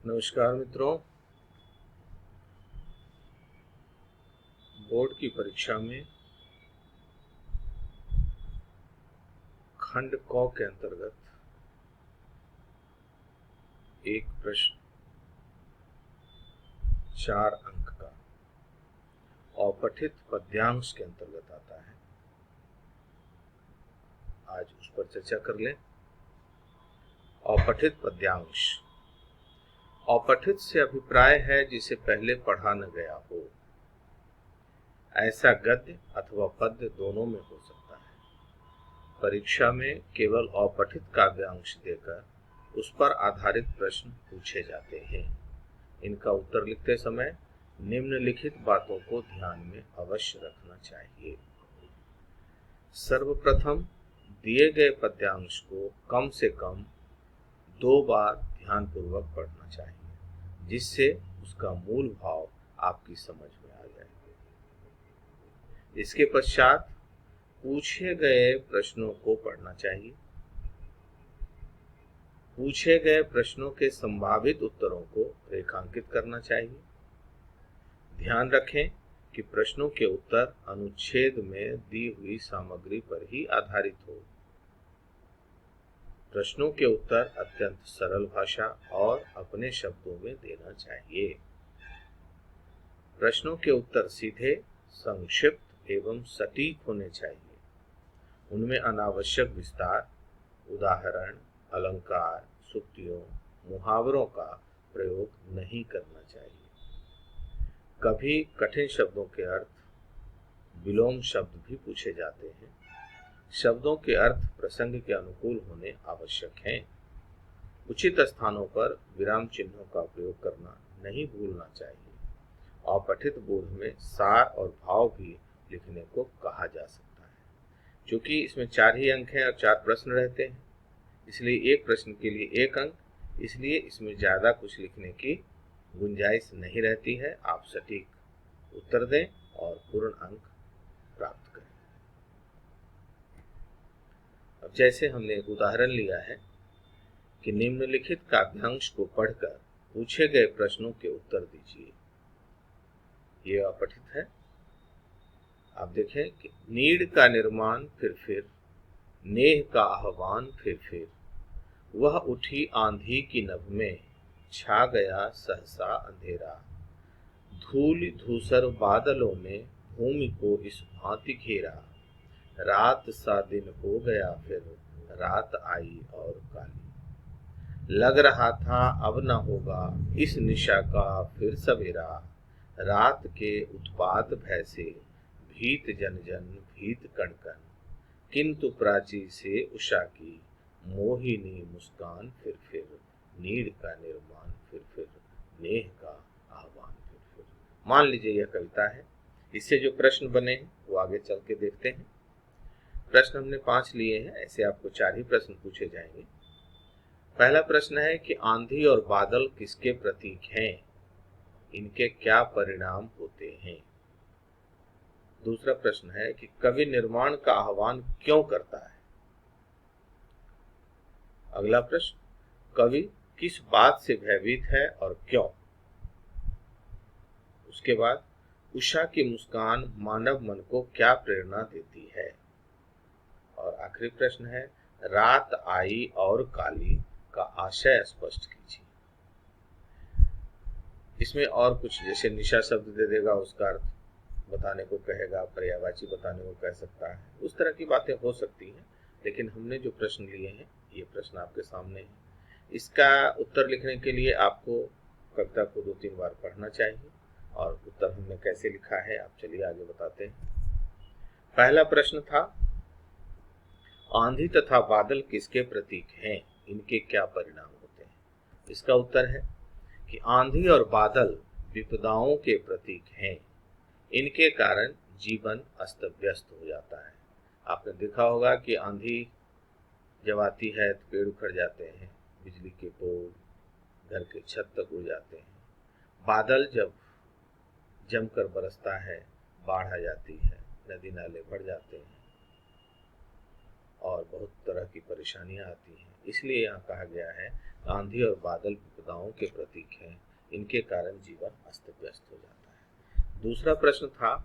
नमस्कार मित्रों। बोर्ड की परीक्षा में खंड क के अंतर्गत एक प्रश्न 4 अंक का अपठित पद्यांश के अंतर्गत आता है। आज उस पर चर्चा कर लें। अपठित पद्यांश। अपठित से अभिप्राय है जिसे पहले पढ़ा न गया हो। ऐसा गद्य अथवा पद्य दोनों में हो सकता है। परीक्षा में केवल अपठित काव्यांश देकर उस पर आधारित प्रश्न पूछे जाते हैं। इनका उत्तर लिखते समय निम्नलिखित बातों को ध्यान में अवश्य रखना चाहिए। सर्वप्रथम दिए गए पद्यांश को कम से कम 2 बार ध्यानपूर्वक पढ़ना चाहिए, जिससे उसका मूल भाव आपकी समझ में आ जाए। इसके पश्चात पूछे गए प्रश्नों को पढ़ना चाहिए। पूछे गए प्रश्नों के संभावित उत्तरों को रेखांकित करना चाहिए। ध्यान रखें कि प्रश्नों के उत्तर अनुच्छेद में दी हुई सामग्री पर ही आधारित हो। प्रश्नों के उत्तर अत्यंत सरल भाषा और अपने शब्दों में देना चाहिए। प्रश्नों के उत्तर सीधे, संक्षिप्त एवं सटीक होने चाहिए। उनमें अनावश्यक विस्तार, उदाहरण, अलंकार, सूक्तियों, मुहावरों का प्रयोग नहीं करना चाहिए। कभी कठिन शब्दों के अर्थ, विलोम शब्द भी पूछे जाते हैं। शब्दों के अर्थ प्रसंग के अनुकूल होने आवश्यक हैं। उचित स्थानों पर विराम चिन्हों का प्रयोग करना नहीं भूलना चाहिए। अपठित बोध में सार और भाव भी लिखने को कहा जा सकता है। क्योंकि इसमें 4 ही अंक हैं और 4 प्रश्न रहते हैं, इसलिए एक प्रश्न के लिए 1 अंक, इसलिए इसमें ज्यादा कुछ लिखने की गुंजाइश नहीं रहती है। आप सटीक उत्तर दें और पूर्ण अंक प्राप्त करें। अब जैसे हमने एक उदाहरण लिया है कि निम्नलिखित काव्यांश को पढ़कर पूछे गए प्रश्नों के उत्तर दीजिए। ये अपठित है। आप देखें कि नीड़ का निर्माण फिर, नेह का आह्वान फिर, वह उठी आंधी की नभ में, छा गया सहसा अंधेरा। धूल धूसर बादलों ने भूमि को इस भांति घेरा। रात सा दिन हो गया फिर, रात आई और काली। लग रहा था अब न होगा इस निशा का फिर सवेरा। रात के उत्पात भय से भीत जन जन भीत कण कण। किंतु प्राची से उषा की मोहिनी मुस्कान फिर, नीड़ का निर्माण फिर, नेह का आह्वान फिर। मान लीजिए यह कविता है। इससे जो प्रश्न बने हैं वो आगे चल के देखते हैं। प्रश्न हमने 5 लिए हैं, ऐसे आपको 4 ही प्रश्न पूछे जाएंगे। पहला प्रश्न है कि आंधी और बादल किसके प्रतीक हैं? इनके क्या परिणाम होते हैं? दूसरा प्रश्न है कि कवि निर्माण का आह्वान क्यों करता है? अगला प्रश्न, कवि किस बात से भयभीत है और क्यों? उसके बाद उषा की मुस्कान मानव मन को क्या प्रेरणा देती है? और आखिरी प्रश्न है, रात आई और काली का आशय स्पष्ट कीजिए। इसमें और कुछ जैसे निशा शब्द दे देगा, उसका अर्थ बताने को कहेगा, पर्यायवाची बताने को कह सकता है, उस तरह की बातें हो सकती हैं। लेकिन हमने जो प्रश्न लिए हैं ये प्रश्न आपके सामने है। इसका उत्तर लिखने के लिए आपको कविता को 2-3 बार पढ़ना चाहिए। और उत्तर हमने कैसे लिखा है आप चलिए आगे बताते हैं। पहला प्रश्न था, आंधी तथा बादल किसके प्रतीक हैं? इनके क्या परिणाम होते हैं? इसका उत्तर है कि आंधी और बादल विपदाओं के प्रतीक हैं। इनके कारण जीवन अस्त व्यस्त हो जाता है। आपने देखा होगा कि आंधी जब आती है तो पेड़ उखड़ जाते हैं, बिजली के पोल घर के छत तक उड़ जाते हैं। बादल जब जमकर बरसता है, बाढ़ आ जाती है, नदी नाले भर जाते हैं और बहुत तरह की परेशानियां आती हैं। इसलिए यहाँ कहा गया है आंधी और बादल विपदाओं के प्रतीक हैं, इनके कारण जीवन अस्त व्यस्त हो जाता है। दूसरा प्रश्न था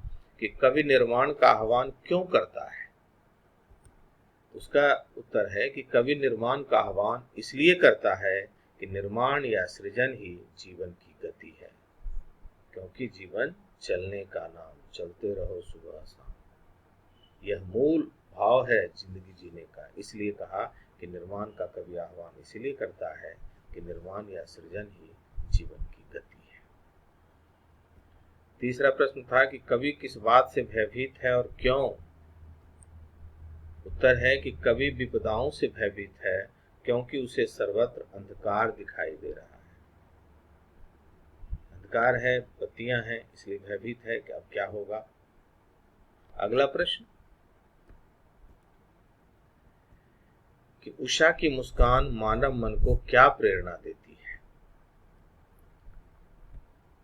कि कवि निर्माण का आह्वान क्यों करता है। उसका उत्तर है कि कवि निर्माण का आह्वान इसलिए करता है कि निर्माण या सृजन ही जीवन की गति है, क्योंकि जीवन चलने का नाम, चलते रहो सुबह शाम, यह मूल भाव है जिंदगी जीने का। इसलिए कहा कि निर्माण का कवि आह्वान इसलिए करता है कि निर्माण या सृजन ही जीवन की गति है। तीसरा प्रश्न था कि कवि किस बात से भयभीत है और क्यों। उत्तर है कि कवि विपदाओं से भयभीत है क्योंकि उसे सर्वत्र अंधकार दिखाई दे रहा है। अंधकार है, बत्तियां हैं, इसलिए भयभीत है कि अब क्या होगा। अगला प्रश्न कि उषा की मुस्कान मानव मन को क्या प्रेरणा देती है।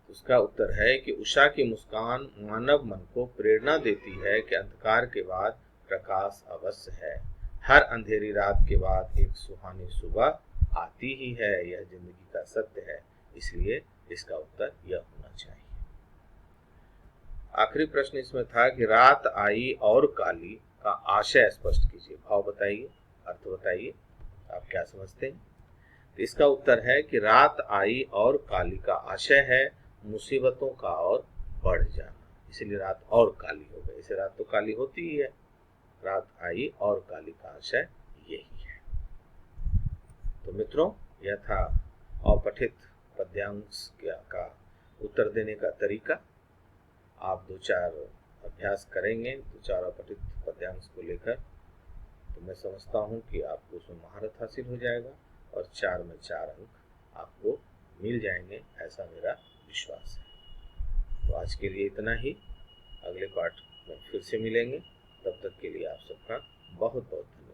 उसका उत्तर है कि उषा की मुस्कान मानव मन को प्रेरणा देती है कि अंधकार के बाद प्रकाश अवश्य है। हर अंधेरी रात के बाद एक सुहानी सुबह आती ही है, यह जिंदगी का सत्य है। इसलिए इसका उत्तर यह होना चाहिए। आखिरी प्रश्न इसमें था कि रात आई और काली का आशय स्पष्ट कीजिए। भाव बताइए, अर्थ बताइए, आप क्या समझते हैं। तो इसका उत्तर है कि रात आई और काली का आशय है मुसीबतों का और बढ़ जाना, इसलिए रात और काली हो गई। इसे रात तो काली होती ही है, रात आई और काली का आशय यही है। तो मित्रों, यह था अपठित पद्यांश का उत्तर देने का तरीका। आप 2-4 अभ्यास करेंगे, 2-4 अपठित पद्यांश को लेकर, तो मैं समझता हूँ कि आपको उसमें महारत हासिल हो जाएगा और 4 में 4 अंक आपको मिल जाएंगे, ऐसा मेरा विश्वास है। तो आज के लिए इतना ही। अगले पाठ में फिर से मिलेंगे। तब तक के लिए आप सबका बहुत बहुत धन्यवाद।